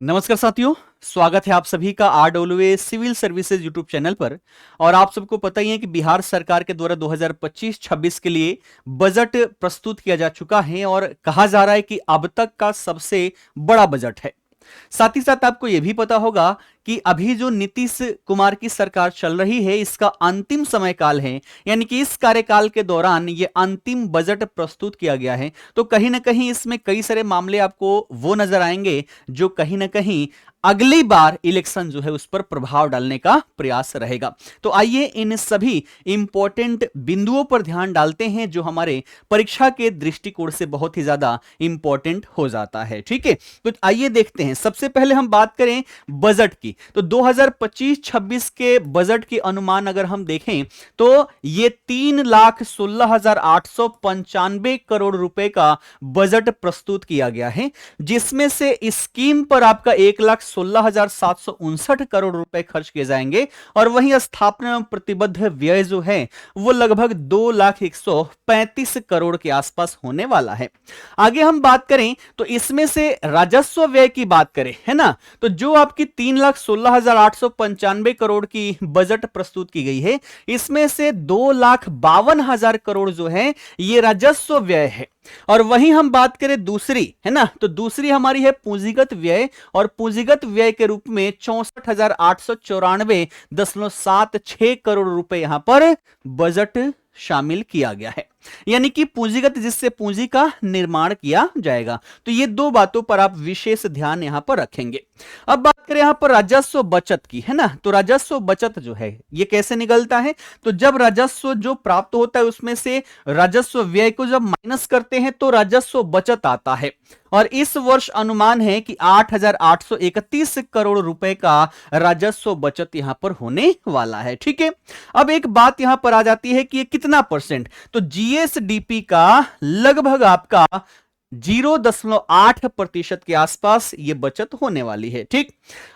नमस्कार साथियों, स्वागत है आप सभी का RWA civil services YouTube channel पर। और आप सबको पता ही है कि बिहार सरकार के द्वारा 2025-26 के लिए बजट प्रस्तुत किया जा चुका है और कहा जा रहा है कि अब तक का सबसे बड़ा बजट है। साथ ही साथ आपको यह भी पता होगा कि अभी जो नीतीश कुमार की सरकार चल रही है इसका अंतिम समय काल है, यानी कि इस कार्यकाल के दौरान ये अंतिम बजट प्रस्तुत किया गया है। तो कहीं ना कहीं इसमें कई सारे मामले आपको वो नजर आएंगे जो कहीं ना कहीं अगली बार इलेक्शन जो है उस पर प्रभाव डालने का प्रयास रहेगा। तो आइए इन सभी इंपॉर्टेंट बिंदुओं पर ध्यान डालते हैं जो हमारे परीक्षा के दृष्टिकोण से बहुत ही ज्यादा इंपॉर्टेंट हो जाता है। ठीक है, तो आइए देखते हैं। सबसे पहले हम बात करें बजट की, तो 2025-26 के बजट के अनुमान अगर हम देखें तो ये 3,16,895 करोड़ रुपए का बजट प्रस्तुत किया गया है, जिसमें से स्कीम पर आपका 1,16,759 करोड़ रुपए खर्च किए जाएंगे और वहीं स्थापना एवं प्रतिबद्ध व्यय जो है वो लगभग 2,135 करोड़ के आसपास होने वाला है। आगे हम बात करें तो इसमें से राजस्व व्यय की बात करें, है ना, तो जो आपकी 3,16,895 करोड़ की बजट प्रस्तुत की गई है इसमें से 2,52,000 करोड़ जो है ये राजस्व व्यय है। और वहीं हम बात करें दूसरी, है ना, तो दूसरी हमारी है पूंजीगत व्यय, और पूंजीगत व्यय के रूप में 64,894.76 करोड़ रुपए यहां पर बजट शामिल किया गया है, यानी कि पूंजीगत जिससे पूंजी का निर्माण किया जाएगा। तो ये दो बातों पर आप विशेष ध्यान यहां पर रखेंगे। अब बात करें यहां पर राजस्व बचत की, है ना, तो राजस्व बचत जो है ये कैसे निकलता है, तो जब राजस्व जो प्राप्त होता है उसमें से राजस्व व्यय को जब माइनस करते हैं तो राजस्व बचत आता है। और इस वर्ष अनुमान है कि 8,831 करोड़ रुपए का राजस्व बचत यहां पर होने वाला है। ठीक है, अब एक बात यहां पर आ जाती है कि ये कितना परसेंट, तो जीएसडीपी का लगभग आपका 0.8% के आसपास ये बचत होने वाली है। ठीक,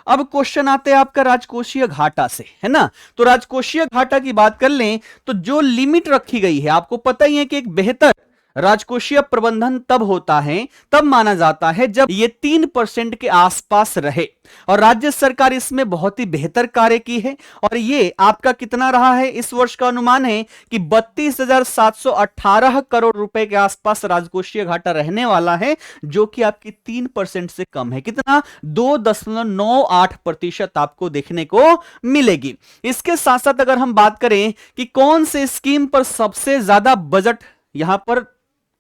अब क्वेश्चन आते हैं आपका राजकोषीय घाटा से, है ना, तो राजकोषीय घाटा की बात कर लें तो जो लिमिट रखी गई है आपको पता ही है कि एक बेहतर राजकोषीय प्रबंधन तब होता है, तब माना जाता है जब ये 3% के आसपास रहे, और राज्य सरकार इसमें बहुत ही बेहतर कार्य की है। और ये आपका कितना रहा है, इस वर्ष का अनुमान है कि 32,718 करोड़ रुपए के आसपास राजकोषीय घाटा रहने वाला है, जो कि आपकी 3% से कम है। कितना, 2.98% आपको देखने को मिलेगी। इसके साथ साथ अगर हम बात करें कि कौन से स्कीम पर सबसे ज्यादा बजट यहां पर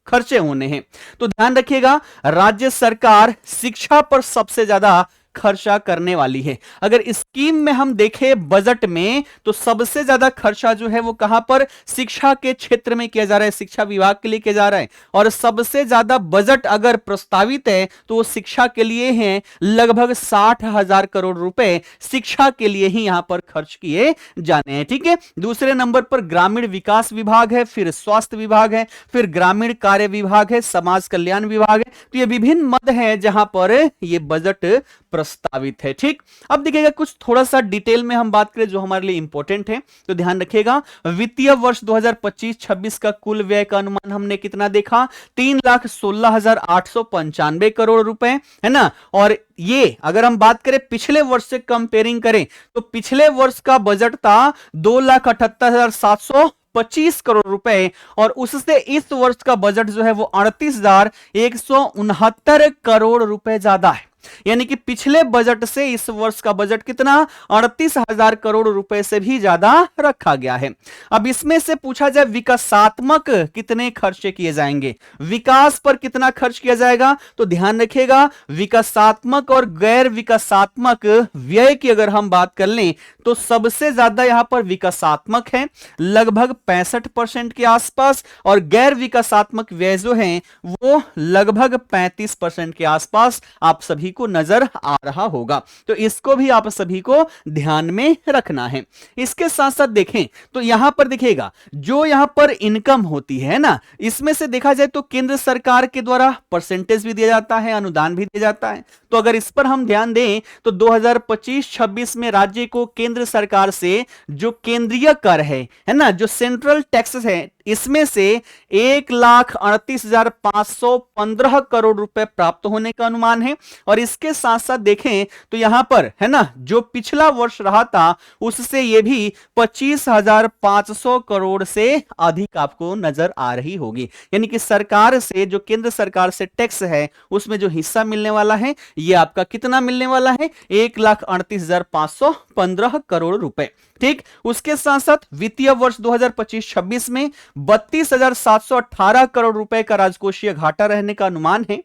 खर्चे होने हैं, तो ध्यान रखिएगा राज्य सरकार शिक्षा पर सबसे ज्यादा खर्चा करने वाली है। अगर स्कीम में हम देखें बजट में तो सबसे ज्यादा खर्चा जो है वो कहां पर, शिक्षा के क्षेत्र में किया जा रहा है, शिक्षा विभाग के लिए किया जा रहा है। और सबसे ज्यादा बजट अगर प्रस्तावित है तो वो शिक्षा के लिए है, लगभग 60,000 करोड़ रुपए शिक्षा के लिए ही यहां पर खर्च किए जाने हैं। ठीक है, दूसरे नंबर पर ग्रामीण विकास विभाग है, फिर स्वास्थ्य विभाग है, फिर ग्रामीण कार्य विभाग है, समाज कल्याण विभाग है। तो ये विभिन्न मद हैं जहां पर ये बजट प्रस्तावित है। ठीक, अब देखिएगा कुछ थोड़ा सा डिटेल में हम बात करें जो हमारे लिए इंपॉर्टेंट है, तो ध्यान रखिएगा वित्तीय वर्ष 2025-26 का कुल व्यय का अनुमान हमने कितना देखा, 3,16,895 करोड़ रुपए, है ना। और ये अगर हम बात करें पिछले वर्ष से कंपेयरिंग करें तो पिछले वर्ष का बजट था 2,78,725 करोड़ रुपए, और उससे इस वर्ष का बजट जो है वो 38,169 करोड़ रुपए ज्यादा है। यानी कि पिछले बजट से इस वर्ष का बजट कितना, 38,000 करोड़ रुपए से भी ज्यादा रखा गया है। अब इसमें से पूछा जाए विकासात्मक कितने खर्चे किए जाएंगे, विकास पर कितना खर्च किया जाएगा, तो ध्यान रखिएगा विकासात्मक और गैर विकासात्मक व्यय की अगर हम बात कर लें तो सबसे ज्यादा यहां पर विकासात्मक है, लगभग 65% के आसपास, और गैर विकासात्मक व्यय जो है वो लगभग 35% के आसपास आप सभी को नजर आ रहा होगा। तो इसको भी आप सभी को ध्यान में रखना है। इसके साथ साथ देखें तो यहां पर देखिएगा जो यहां पर इनकम होती है ना, इसमें से देखा जाए तो केंद्र सरकार के द्वारा परसेंटेज भी दिया जाता है, अनुदान भी दिया जाता है। तो अगर इस पर हम ध्यान दें तो 2025-26 में राज्य को केंद्र सरकार से जो केंद्रीय कर है ना, जो सेंट्रल टैक्सेस है, इसमें से 1,38,515 करोड़ रुपए प्राप्त होने का अनुमान है। और इसके साथ साथ देखें तो यहां पर है ना, जो पिछला वर्ष रहा था उससे ये भी 25,500 करोड़ से अधिक आपको नजर आ रही होगी। यानी कि सरकार से, जो केंद्र सरकार से टैक्स है, उसमें जो हिस्सा मिलने वाला है ये आपका कितना मिलने वाला है, 1,38,515 करोड़ रुपए। ठीक, उसके साथ साथ वित्तीय वर्ष 2025-26 में 32,718 करोड़ रुपए का राजकोषीय घाटा रहने का अनुमान है,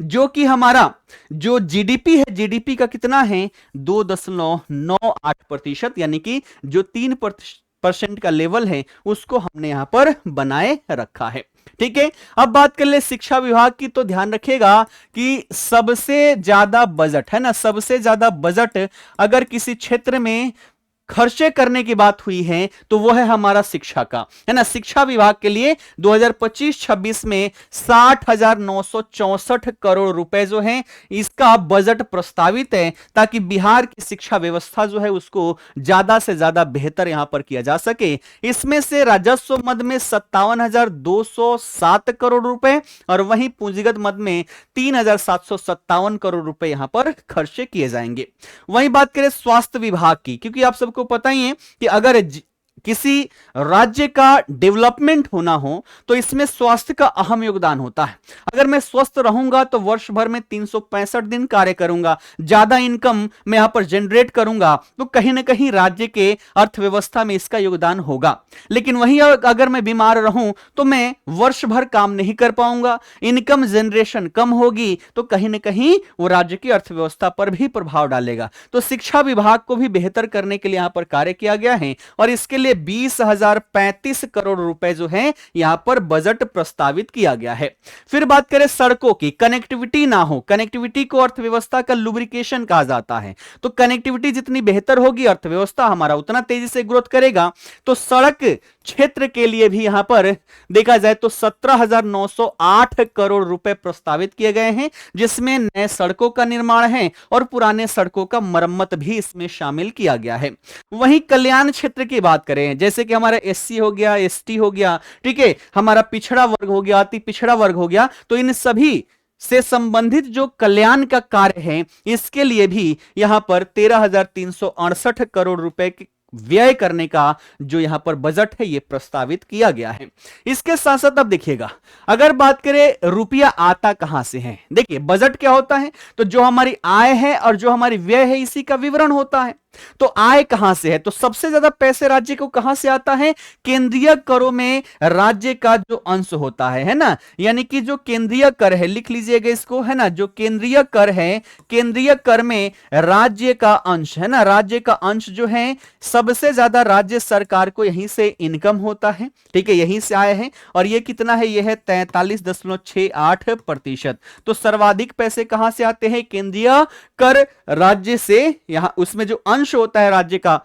जो कि हमारा जो जीडीपी है, जीडीपी का कितना है, 2.98%, यानी कि जो 3% का लेवल है उसको हमने यहां पर बनाए रखा है। ठीक है, अब बात कर ले शिक्षा विभाग की, तो ध्यान रखिएगा कि सबसे ज्यादा बजट है ना, सबसे ज्यादा बजट अगर किसी क्षेत्र में खर्चे करने की बात हुई है तो वो है हमारा शिक्षा का, है ना। शिक्षा विभाग के लिए 2025-26 में 60,964 करोड़ रुपए जो है इसका बजट प्रस्तावित है, ताकि बिहार की शिक्षा व्यवस्था जो है उसको ज्यादा से ज्यादा बेहतर यहां पर किया जा सके। इसमें से राजस्व मद में 57,207 करोड़ रुपए और वहीं पूंजीगत मद में 3,757 करोड़ रुपए यहां पर खर्चे किए जाएंगे। वहीं बात करें स्वास्थ्य विभाग की, क्योंकि आप सबको पता ही है कि अगर किसी राज्य का डेवलपमेंट होना हो तो इसमें स्वास्थ्य का अहम योगदान होता है। अगर मैं स्वस्थ रहूंगा तो वर्ष भर में 365 दिन कार्य करूंगा, ज्यादा इनकम मैं यहां पर जनरेट करूंगा, तो कहीं ना कहीं राज्य के अर्थव्यवस्था में इसका योगदान होगा। लेकिन वहीं अगर मैं बीमार रहूं तो मैं वर्ष भर काम नहीं कर पाऊंगा, इनकम जनरेशन कम होगी, तो कहीं ना कहीं वो राज्य की अर्थव्यवस्था पर भी प्रभाव डालेगा। तो शिक्षा विभाग को भी बेहतर करने के लिए यहां पर कार्य किया गया है और इसके लिए 20,035 करोड़ रुपए जो है यहां पर बजट प्रस्तावित किया गया है। फिर बात करें सड़कों की, कनेक्टिविटी ना हो, कनेक्टिविटी को अर्थव्यवस्था का लुब्रिकेशन कहा जाता है, तो कनेक्टिविटी जितनी बेहतर होगी अर्थव्यवस्था हमारा उतना तेजी से ग्रोथ करेगा। तो सड़क क्षेत्र के लिए भी यहां पर देखा जाए तो 17,908 करोड़ रुपए प्रस्तावित किए गए हैं, जिसमें नए सड़कों का निर्माण है और पुराने सड़कों का मरम्मत भी इसमें शामिल किया गया है। वहीं कल्याण क्षेत्र की बात करें, जैसे कि हमारा एससी हो गया, एसटी हो गया, ठीक है, हमारा पिछड़ा वर्ग हो गया, अति पिछड़ा वर्ग हो गया, तो इन सभी से संबंधित जो कल्याण का कार्य है इसके लिए भी यहां पर 13,368 करोड़ रुपए की व्यय करने का जो यहां पर बजट है ये प्रस्तावित किया गया है। इसके साथ साथ अब देखिएगा, अगर बात करें रुपया आता कहां से है, देखिए बजट क्या होता है, तो जो हमारी आय है और जो हमारी व्यय है इसी का विवरण होता है। तो आय कहां से है, तो सबसे ज्यादा पैसे राज्य को कहां से आता है, केंद्रीय करों में राज्य का जो अंश होता है ना, यानी कि जो केंद्रीय कर है, लिख लीजिएगा इसको, है ना, जो केंद्रीय कर है, केंद्रीय कर में राज्य का अंश है ना, राज्य का अंश जो है सबसे ज्यादा राज्य सरकार को यहीं से इनकम होता है, ठीक है, यहीं से आय है, और ये कितना है, ये है 43.68%। तो सर्वाधिक पैसे कहां से आते हैं, केंद्रीय कर राज्य से, यहां उसमें जो अंश होता है राज्य का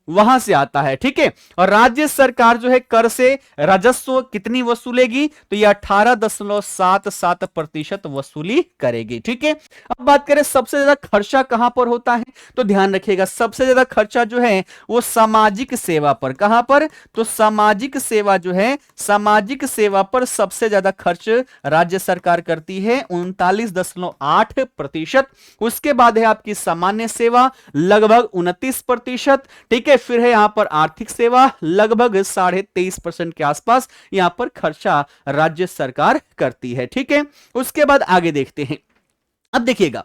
वहां से आता है, ठीक है। और राज्य सरकार जो है कर से राजस्व कितनी वसूलेगी, तो ये 18.77% वसूली करेगी, ठीक है। अब बात करें सबसे ज्यादा खर्चा कहां पर होता है, तो ध्यान रखिएगा सबसे ज्यादा खर्चा जो है वो सामाजिक सेवा पर, कहां पर, तो सामाजिक सेवा जो है, सामाजिक सेवा पर सबसे ज्यादा खर्च राज्य सरकार करती है 39.8%। उसके बाद है आपकी सामान्य सेवा लगभग 29%, ठीक है। फिर है यहां पर आर्थिक सेवा लगभग 23.5% के आसपास यहां पर खर्चा राज्य सरकार करती है, ठीक है। उसके बाद आगे देखते हैं, अब देखिएगा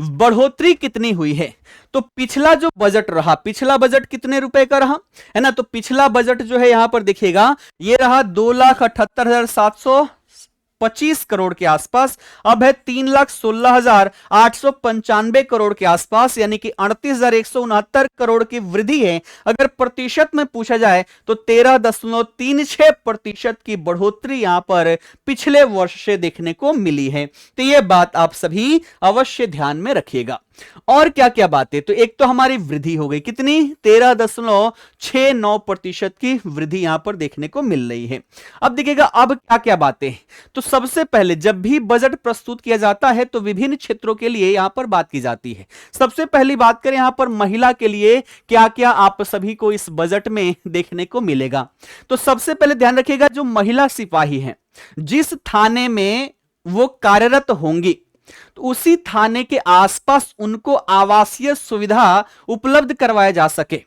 बढ़ोतरी कितनी हुई है, तो पिछला जो बजट रहा, पिछला बजट कितने रुपए का रहा है ना, तो पिछला बजट जो है यहां पर देखिएगा ये रहा 2,78,725 करोड़ के आसपास, अब है 3,16,895 करोड़ के आसपास, यानी कि 38,169 करोड़ की वृद्धि है। अगर प्रतिशत में पूछा जाए तो 13.36% की बढ़ोतरी यहां पर पिछले वर्ष से देखने को मिली है। तो यह बात आप सभी अवश्य ध्यान में रखिएगा। और क्या क्या बातें, तो एक तो हमारी वृद्धि हो गई कितनी, 13.69% की वृद्धि यहां पर देखने को मिल रही है। अब देखिएगा अब क्या क्या बातें, तो सबसे पहले जब भी बजट प्रस्तुत किया जाता है तो विभिन्न क्षेत्रों के लिए यहां पर बात की जाती है। सबसे पहली बात करें यहां पर महिला के लिए क्या क्या आप सभी को इस बजट में देखने को मिलेगा, तो सबसे पहले ध्यान रखिएगा जो महिला सिपाही हैं जिस थाने में वो कार्यरत होंगी, तो उसी थाने के आसपास उनको आवासीय सुविधा उपलब्ध करवाया जा सके,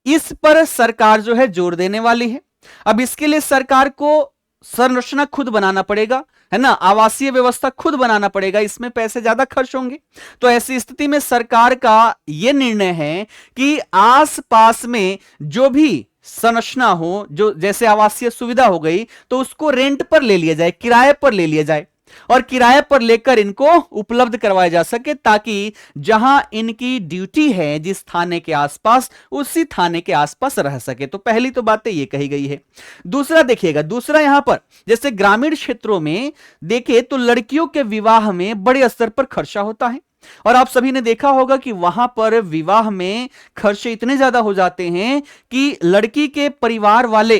इस पर सरकार जो है जोर देने वाली है। अब इसके लिए सरकार को संरचना खुद बनाना पड़ेगा, है ना, आवासीय व्यवस्था खुद बनाना पड़ेगा, इसमें पैसे ज्यादा खर्च होंगे। तो ऐसी स्थिति में सरकार का यह निर्णय है कि आसपास में जो भी संरचना हो, जो जैसे आवासीय सुविधा हो गई, तो उसको रेंट पर ले लिया जाए, किराए पर ले लिया जाए, और किराए पर लेकर इनको उपलब्ध करवाया जा सके, ताकि जहां इनकी ड्यूटी है जिस थाने के आसपास, उसी थाने के आसपास रह सके। तो पहली तो बातें ये कही गई है। दूसरा देखिएगा, दूसरा यहां पर जैसे ग्रामीण क्षेत्रों में देखें तो लड़कियों के विवाह में बड़े स्तर पर खर्चा होता है, और आप सभी ने देखा होगा कि वहां पर विवाह में खर्चे इतने ज्यादा हो जाते हैं कि लड़की के परिवार वाले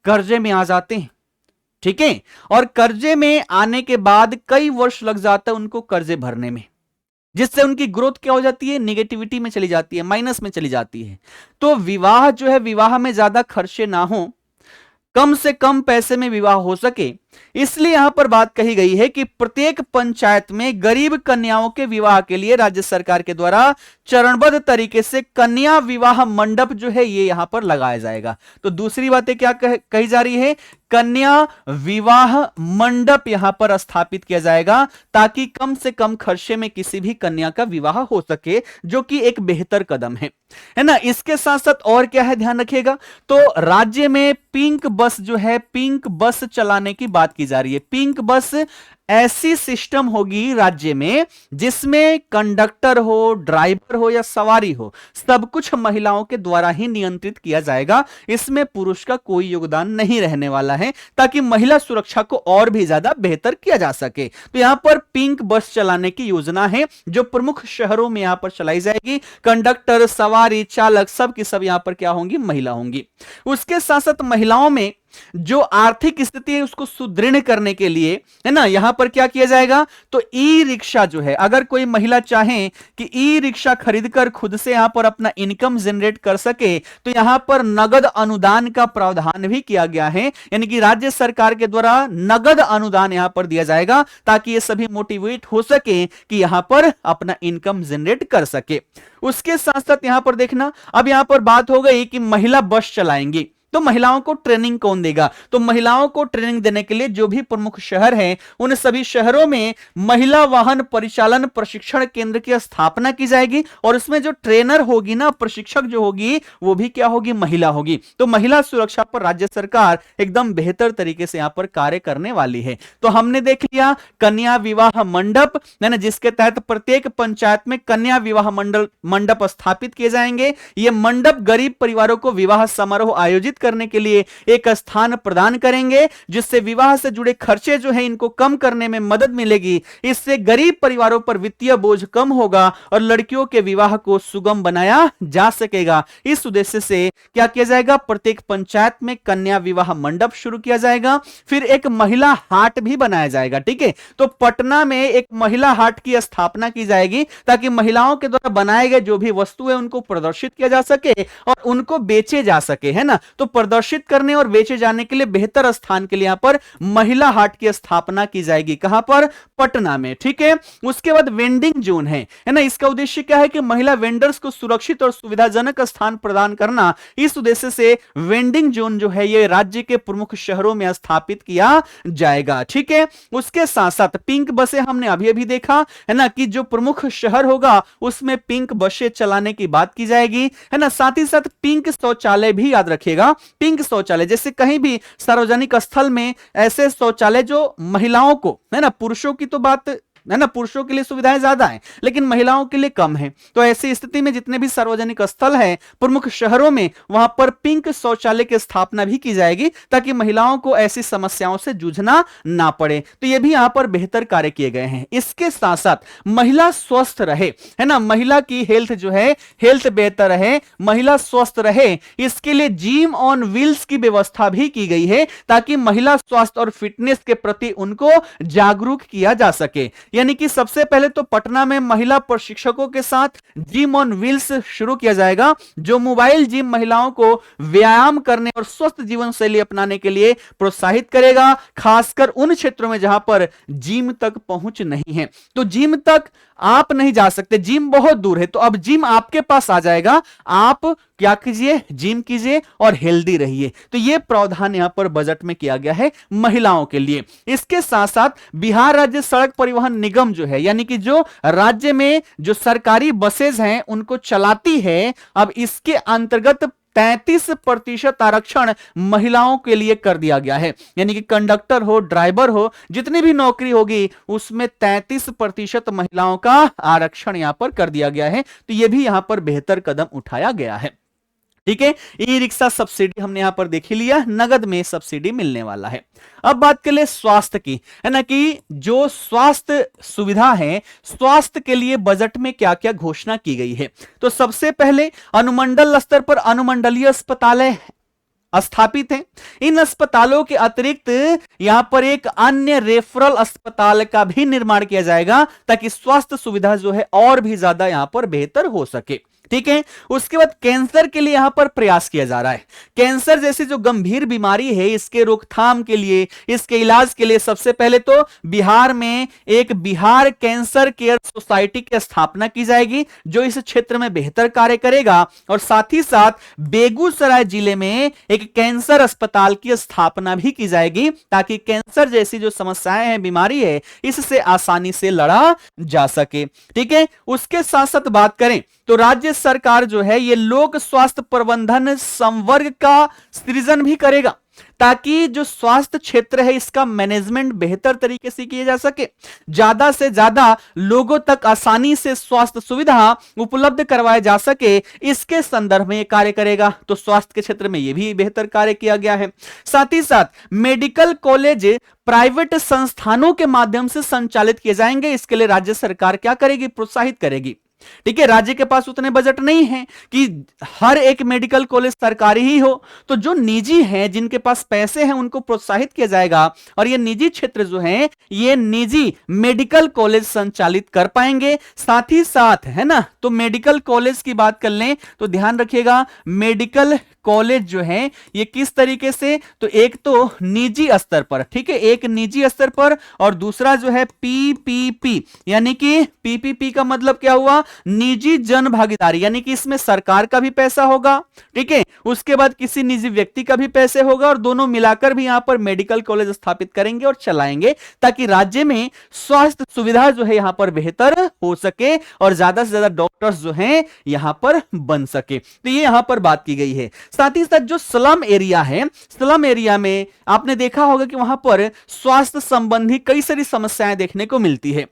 कर्जे में आ जाते हैं, ठीक है, और कर्जे में आने के बाद कई वर्ष लग जाता है उनको कर्जे भरने में, जिससे उनकी ग्रोथ क्या हो जाती है, निगेटिविटी में चली जाती है, माइनस में चली जाती है। तो विवाह जो है, विवाह में ज्यादा खर्चे ना हो, कम से कम पैसे में विवाह हो सके, इसलिए यहां पर बात कही गई है कि प्रत्येक पंचायत में गरीब कन्याओं के विवाह के लिए राज्य सरकार के द्वारा चरणबद्ध तरीके से कन्या विवाह मंडप जो है ये यहां पर लगाया जाएगा। तो दूसरी बातें क्या कही जा रही है, कन्या विवाह मंडप यहां पर स्थापित किया जाएगा, ताकि कम से कम खर्चे में किसी भी कन्या का विवाह हो सके, जो कि एक बेहतर कदम है ना। इसके साथ साथ और क्या है, ध्यान रखिएगा, तो राज्य में पिंक बस जो है, पिंक बस चलाने की बात की जा रही है। पिंक बस ऐसी सिस्टम होगी राज्य में जिसमें कंडक्टर हो, ड्राइवर हो या सवारी हो, सब कुछ महिलाओं के द्वारा ही नियंत्रित किया जाएगा, इसमें पुरुष का कोई योगदान नहीं रहने वाला है, ताकि महिला सुरक्षा को और भी ज्यादा बेहतर किया जा सके। तो यहां पर पिंक बस चलाने की योजना है, जो प्रमुख शहरों में यहां पर चलाई जाएगी। कंडक्टर, सवारी, चालक, सब की सब यहां पर क्या होंगी, महिला होंगी। उसके साथ साथ महिलाओं में जो आर्थिक स्थिति है उसको सुदृढ़ करने के लिए, है ना, यहां पर क्या किया जाएगा, तो ई रिक्शा जो है, अगर कोई महिला चाहे कि ई रिक्शा खरीदकर खुद से यहां पर अपना इनकम जनरेट कर सके, तो यहां पर नगद अनुदान का प्रावधान भी किया गया है, यानी कि राज्य सरकार के द्वारा नगद अनुदान यहां पर दिया जाएगा, ताकि ये सभी मोटिवेट हो सके कि यहां पर अपना इनकम जनरेट कर सके। उसके साथ साथ यहां पर देखना, अब यहां पर बात हो गई कि महिला बस चलाएंगी, तो महिलाओं को ट्रेनिंग कौन देगा, तो महिलाओं को ट्रेनिंग देने के लिए जो भी प्रमुख शहर हैं, उन सभी शहरों में महिला वाहन परिचालन प्रशिक्षण केंद्र की स्थापना की जाएगी, और उसमें जो ट्रेनर होगी ना, प्रशिक्षक जो होगी, वो भी क्या होगी, महिला होगी। तो महिला सुरक्षा पर राज्य सरकार एकदम बेहतर तरीके से यहां पर कार्य करने वाली है। तो हमने देख लिया कन्या विवाह मंडप, है ना, जिसके तहत प्रत्येक पंचायत में कन्या विवाह मंडप स्थापित किए जाएंगे। ये मंडप गरीब परिवारों को विवाह समारोह आयोजित करने के लिए एक स्थान प्रदान करेंगे, जिससे विवाह से जुड़े खर्चे जो है इनको कम करने में मदद मिलेगी। इससे गरीब परिवारों पर वित्तीय बोझ कम होगा और लड़कियों के विवाह को सुगम बनाया जा सकेगा। इस उद्देश्य से क्या किया जाएगा, प्रत्येक पंचायत में कन्या विवाह मंडप शुरू किया जाएगा। फिर एक महिला हाट भी बनाया जाएगा, ठीक है। तो पटना में एक महिला हाट की स्थापना की जाएगी, ताकि महिलाओं के द्वारा बनाए गए जो भी वस्तु है उनको प्रदर्शित किया जा सके और उनको बेचे जा सके, है ना। तो प्रदर्शित करने और बेचे जाने के लिए बेहतर स्थान के लिए यहां पर महिला हाट की स्थापना की जाएगी। कहां पर, पटना में, ठीक है। उसके बाद वेंडिंग जोन है ना, इसका उद्देश्य क्या है कि महिला वेंडर्स को सुरक्षित और सुविधाजनक स्थान प्रदान करना। इस उद्देश्य से वेंडिंग जोन जो है ये राज्य के प्रमुख शहरों में स्थापित किया जाएगा, ठीक है। उसके साथ साथ पिंक बसें हमने अभी अभी देखा, है ना, कि जो प्रमुख शहर होगा उसमें पिंक बसें चलाने की बात की जाएगी, है ना। साथ ही साथ पिंक शौचालय भी याद रखिएगा, पिंक शौचालय, जैसे कहीं भी सार्वजनिक स्थल में ऐसे शौचालय जो महिलाओं को, है ना, पुरुषों की तो बात है ना, पुरुषों के लिए सुविधाएं ज्यादा हैं लेकिन महिलाओं के लिए कम है। तो ऐसी स्थिति में जितने भी सार्वजनिक स्थल हैं प्रमुख शहरों में, वहां पर पिंक शौचालय की स्थापना भी की जाएगी, ताकि महिलाओं को ऐसी समस्याओं से जूझना ना पड़े। तो ये भी यहां पर बेहतर कार्य किए गए हैं। इसके साथ साथ महिला स्वस्थ रहे, है ना, महिला की हेल्थ जो है, हेल्थ बेहतर रहे, महिला स्वस्थ रहे, इसके लिए जिम ऑन व्हील्स की व्यवस्था भी की गई है, ताकि महिला स्वास्थ्य और फिटनेस के प्रति उनको जागरूक किया जा सके। यानी कि सबसे पहले तो पटना में महिला प्रशिक्षकों के साथ जिम ऑन व्हील्स शुरू किया जाएगा, जो मोबाइल जिम महिलाओं को व्यायाम करने और स्वस्थ जीवन शैली अपनाने के लिए प्रोत्साहित करेगा, खासकर उन क्षेत्रों में जहां पर जिम तक पहुंच नहीं है। तो जिम तक आप नहीं जा सकते, जिम बहुत दूर है, तो अब जिम आपके पास आ जाएगा, आप क्या कीजिए, जिम कीजिए और हेल्दी रहिए। तो यह प्रावधान यहां पर बजट में किया गया है महिलाओं के लिए। इसके साथ साथ बिहार राज्य सड़क परिवहन निगम जो है, यानी कि जो राज्य में जो सरकारी बसेज हैं उनको चलाती है, अब इसके अंतर्गत 33% आरक्षण महिलाओं के लिए कर दिया गया है। यानी कि कंडक्टर हो, ड्राइवर हो, जितनी भी नौकरी होगी उसमें 33% महिलाओं का आरक्षण यहां पर कर दिया गया है। तो यह भी यहां पर बेहतर कदम उठाया गया है। ठीक है, ई रिक्शा सब्सिडी हमने यहां पर देख ही लिया, नगद में सब्सिडी मिलने वाला है। अब बात कर ले स्वास्थ्य की, है ना, कि जो स्वास्थ्य सुविधा है, स्वास्थ्य के लिए बजट में क्या क्या घोषणा की गई है। तो सबसे पहले अनुमंडल स्तर पर अनुमंडलीय अस्पताल स्थापित है। इन अस्पतालों के अतिरिक्त यहां पर एक अन्य रेफरल अस्पताल का भी निर्माण किया जाएगा, ताकि स्वास्थ्य सुविधा जो है और भी ज्यादा यहां पर बेहतर हो सके। ठीक है, उसके बाद कैंसर के लिए यहां पर प्रयास किया जा रहा है। कैंसर जैसी जो गंभीर बीमारी है, इसके रोकथाम के लिए, इसके इलाज के लिए सबसे पहले तो बिहार में एक बिहार कैंसर केयर सोसाइटी की स्थापना की जाएगी, जो इस क्षेत्र में बेहतर कार्य करेगा। और साथ ही साथ बेगूसराय जिले में एक कैंसर अस्पताल की स्थापना भी की जाएगी, ताकि कैंसर जैसी जो समस्याएं हैं, बीमारी है, इससे आसानी से लड़ा जा सके। ठीक है, उसके साथ साथ बात करें तो राज्य सरकार जो है ये लोक स्वास्थ्य प्रबंधन संवर्ग का सृजन भी करेगा, ताकि जो स्वास्थ्य क्षेत्र है इसका मैनेजमेंट बेहतर तरीके से किया जा सके, ज्यादा से ज्यादा लोगों तक आसानी से स्वास्थ्य सुविधा उपलब्ध करवाया जा सके, इसके संदर्भ में ये कार्य करेगा। तो स्वास्थ्य के क्षेत्र में ये भी बेहतर कार्य किया गया है। साथ ही साथ मेडिकल कॉलेज प्राइवेट संस्थानों के माध्यम से संचालित किए जाएंगे। इसके लिए राज्य सरकार क्या करेगी, प्रोत्साहित करेगी। ठीक है, राज्य के पास उतने बजट नहीं है कि हर एक मेडिकल कॉलेज सरकारी ही हो, तो जो निजी हैं, जिनके पास पैसे हैं, उनको प्रोत्साहित किया जाएगा, और ये निजी क्षेत्र जो हैं, ये निजी मेडिकल कॉलेज संचालित कर पाएंगे। साथ ही साथ, है ना, तो मेडिकल कॉलेज की बात कर लें तो ध्यान रखिएगा, मेडिकल कॉलेज जो है ये किस तरीके से, तो एक तो निजी स्तर पर, ठीक है, एक निजी स्तर पर, और दूसरा जो है पीपीपी, यानी कि पीपीपी का मतलब क्या हुआ, निजी जन भागीदारी, यानी कि इसमें सरकार का भी पैसा होगा, ठीक है, उसके बाद किसी निजी व्यक्ति का भी पैसे होगा, और दोनों मिलाकर भी यहां पर मेडिकल कॉलेज स्थापित करेंगे और चलाएंगे, ताकि राज्य में स्वास्थ्य सुविधा जो है यहां पर बेहतर हो सके और ज्यादा से ज्यादा डॉक्टर्स जो हैं यहां पर बन सके। तो ये यहां पर बात की गई है। साथ ही साथ जो स्लम एरिया है, स्लम एरिया में आपने देखा होगा कि वहां पर स्वास्थ्य संबंधी कई सारी समस्याएं देखने को मिलती है।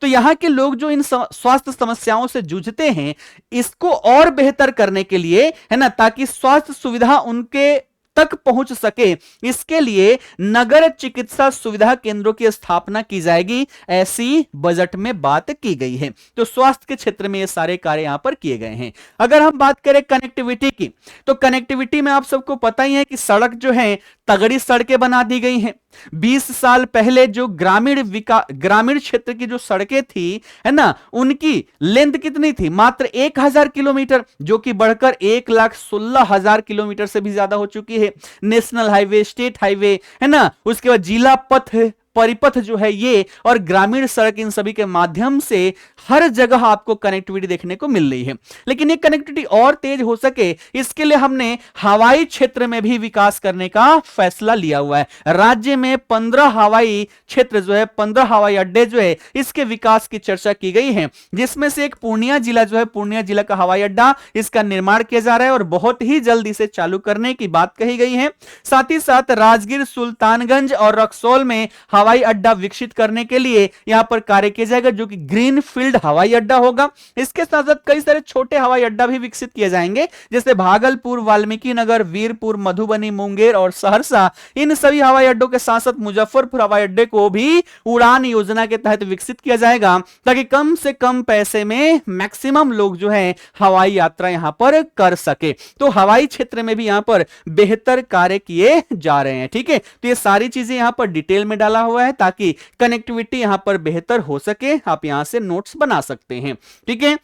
तो यहां के लोग जो इन स्वास्थ्य समस्याओं से जूझते हैं, इसको और बेहतर करने के लिए, है ना, ताकि स्वास्थ्य सुविधा उनके तक पहुंच सके, इसके लिए नगर चिकित्सा सुविधा केंद्रों की स्थापना की जाएगी, ऐसी बजट में बात की गई है। तो स्वास्थ्य के क्षेत्र में ये सारे कार्य यहां पर किए गए हैं। अगर हम बात करें कनेक्टिविटी की, तो कनेक्टिविटी में आप सबको पता ही है कि सड़क जो है तगड़ी सड़कें बना दी गई हैं। 20 साल पहले जो ग्रामीण क्षेत्र की जो सड़कें थी, है ना, उनकी लेंथ कितनी थी, मात्र 1000 किलोमीटर, जो कि बढ़कर 1,16,000 किलोमीटर से भी ज्यादा हो चुकी है। नेशनल हाईवे, स्टेट हाईवे, है ना, उसके बाद जिला पथ, परिपथ जो है ये, और ग्रामीण सड़क, इन सभी के माध्यम से हर जगह आपको कनेक्टिविटी देखने को मिल रही है। लेकिन ये कनेक्टिविटी और तेज हो सके, इसके लिए हमने हवाई क्षेत्र में भी विकास करने का फैसला लिया हुआ है। राज्य में 15 हवाई क्षेत्र जो है, 15 हवाई अड्डे जो है, इसके विकास की चर्चा की गई है, जिसमें से एक पूर्णिया जिला जो है, पूर्णिया जिला का हवाई अड्डा, इसका निर्माण किया जा रहा है और बहुत ही जल्दी से चालू करने की बात कही गई है। साथ ही साथ राजगीर, सुल्तानगंज और रक्सौल में हवाई अड्डा विकसित करने के लिए यहां पर कार्य किया जाएगा, जो कि ग्रीन फील्ड हवाई अड्डा होगा। इसके साथ साथ कई सारे छोटे हवाई अड्डा भी विकसित किए जाएंगे, जैसे भागलपुर, वाल्मीकि नगर, वीरपुर, मधुबनी, मुंगेर और सहरसा। इन सभी हवाई अड्डों के साथ साथ मुजफ्फरपुर हवाई अड्डे को भी उड़ान योजना के तहत विकसित किया जाएगा, ताकि कम से कम पैसे में मैक्सिमम लोग जो है हवाई यात्रा यहां पर कर सके। तो हवाई क्षेत्र में भी यहां पर बेहतर कार्य किए जा रहे हैं। ठीक है, तो ये सारी चीजें यहां पर डिटेल में डाला हुआ हुआ है ताकि कनेक्टिविटी यहां पर बेहतर हो सके। आप यहां से नोट्स बना सकते हैं, ठीक है।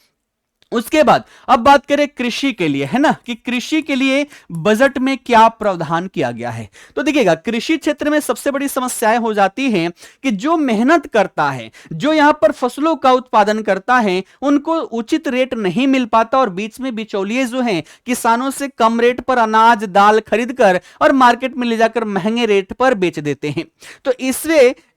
उसके बाद अब बात करें कृषि के लिए, है ना, कि कृषि के लिए बजट में क्या प्रावधान किया गया है। तो देखिएगा, कृषि क्षेत्र में सबसे बड़ी समस्याएं हो जाती हैं कि जो मेहनत करता है, जो यहां पर फसलों का उत्पादन करता है, उनको उचित रेट नहीं मिल पाता और बीच में बिचौलिए जो हैं किसानों से कम रेट पर अनाज दाल खरीद कर और मार्केट में ले जाकर महंगे रेट पर बेच देते हैं। तो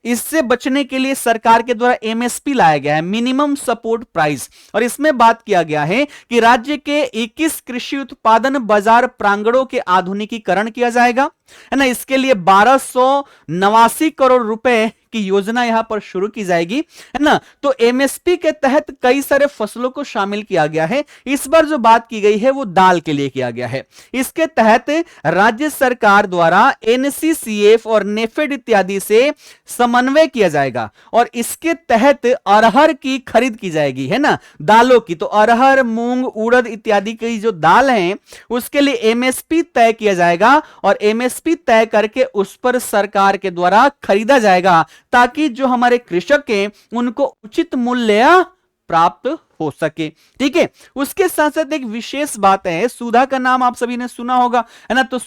इससे बचने के लिए सरकार के द्वारा एमएसपी लाया गया है, मिनिमम सपोर्ट प्राइस, और इसमें बात किया गया है कि राज्य के 21 कृषि उत्पादन बाजार प्रांगणों के आधुनिकीकरण किया जाएगा, है ना। इसके लिए 1289 करोड़ रुपए की योजना यहां पर शुरू की जाएगी, है ना। तो एमएसपी के तहत कई सारे फसलों को शामिल किया गया है। इस बार जो बात की गई है वो दाल के लिए किया गया है। इसके तहत राज्य सरकार द्वारा एनसीसीएफ और नेफेड इत्यादि से समन्वय किया जाएगा और इसके तहत अरहर की खरीद की जाएगी, है ना, दालों की। तो अरहर मूंग उड़द इत्यादि की जो दाल है उसके लिए एमएसपी तय किया जाएगा और एमएसपी तय करके उस पर सरकार के द्वारा खरीदा जाएगा ताकि जो हमारे कृषक हैं उनको उचित मूल्य प्राप्त हो सके, ठीक है। उसके साथ साथ एक विशेष बात है, सुधा का नाम आप सभी ने सुना होगा, है ना। तो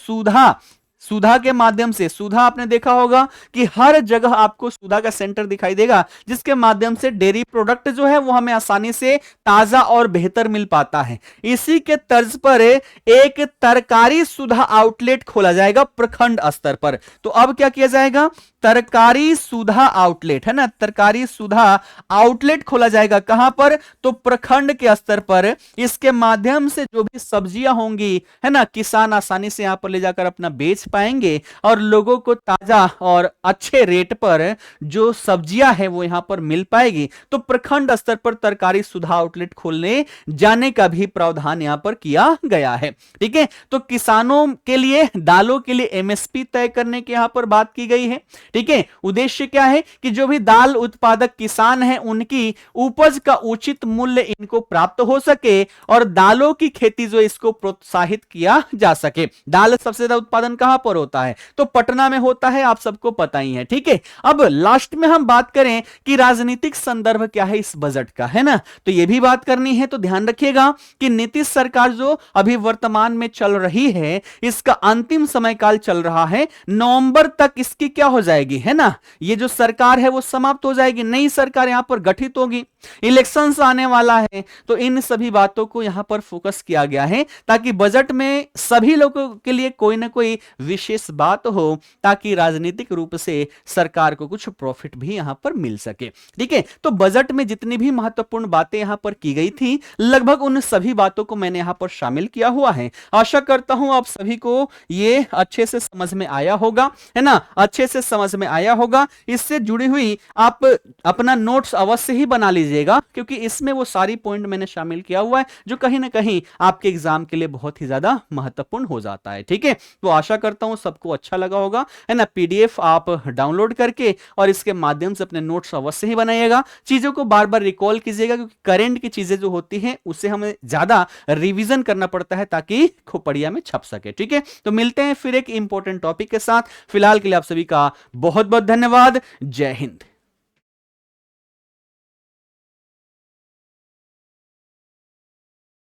सुधा के माध्यम से, सुधा आपने देखा होगा कि हर जगह आपको सुधा का सेंटर दिखाई देगा, जिसके माध्यम से डेयरी प्रोडक्ट जो है वो हमें आसानी से ताजा और बेहतर मिल पाता है। इसी के तर्ज पर एक तरकारी सुधा आउटलेट खोला जाएगा प्रखंड स्तर पर। तो अब क्या किया जाएगा, तरकारी सुधा आउटलेट, है ना, तरकारी सुधा आउटलेट खोला जाएगा। कहां पर, तो प्रखंड के स्तर पर। इसके माध्यम से जो भी सब्जियां होंगी, है ना, किसान आसानी से यहां पर ले जाकर अपना बेच पाएंगे और लोगों को ताजा और अच्छे रेट पर जो सब्जियां है वो यहां पर मिल पाएगी। तो प्रखंड स्तर पर तरकारी सुधा आउटलेट खोलने जाने का भी प्रावधान यहां पर किया गया है, ठीक है। तो किसानों के लिए दालों के लिए एमएसपी तय करने की यहां पर बात की गई है, ठीक है। उद्देश्य क्या है कि जो भी दाल उत्पादक किसान हैं उनकी उपज का उचित मूल्य इनको प्राप्त हो सके और दालों की खेती जो इसको प्रोत्साहित किया जा सके। दाल सबसे ज्यादा उत्पादन कहां पर होता है, तो पटना में होता है, आप सबको पता ही है, ठीक है। अब लास्ट में हम बात करें कि राजनीतिक संदर्भ क्या है इस बजट का, है ना, तो यह भी बात करनी है। तो ध्यान रखिएगा कि नीतीश सरकार जो अभी वर्तमान में चल रही है इसका अंतिम समय काल चल रहा है, नवंबर तक इसकी क्या हो जाएगी, है ना, ये जो सरकार है वो समाप्त हो जाएगी, नई सरकार यहां पर गठित होगी, इलेक्शंस आने वाला है। तो इन सभी बातों को यहां पर फोकस किया गया है ताकि बजट में सभी लोगों के लिए कोई ना कोई विशेष बात हो ताकि राजनीतिक रूप से सरकार को कुछ प्रॉफिट भी यहां पर मिल सके, ठीक है। तो बजट में जितनी भी महत्वपूर्ण बातें यहां पर की गई थी लगभग उन सभी बातों को मैंने यहां पर शामिल किया हुआ है। आशा करता हूं आप सभी को ये अच्छे से समझ में आया होगा, है ना, अच्छे से समझ में आया होगा। इससे जुड़ी हुई आप अपना नोट्स अवश्य ही बना लीजिएगा क्योंकि इसमें वो सारी पॉइंट मैंने शामिल किया हुआ है जो कहीं ना कहीं आपके एग्जाम के लिए बहुत ही ज्यादा महत्वपूर्ण हो जाता है, ठीक है। तो आशा करता हूं सबको अच्छा लगा होगा, है ना। पीडीएफ आप डाउनलोड करके और इसके माध्यम से अपने नोट्स अवश्य ही बनाइएगा। चीजों को बार बार रिकॉल कीजिएगा क्योंकि करंट की चीजें जो होती हैं उसे हमें ज्यादा रिवीजन करना पड़ता है ताकि खोपड़िया में छप सके, ठीक है। तो मिलते हैं फिर एक इंपॉर्टेंट टॉपिक के साथ। फिलहाल के लिए आप सभी का बहुत बहुत धन्यवाद। जय हिंद।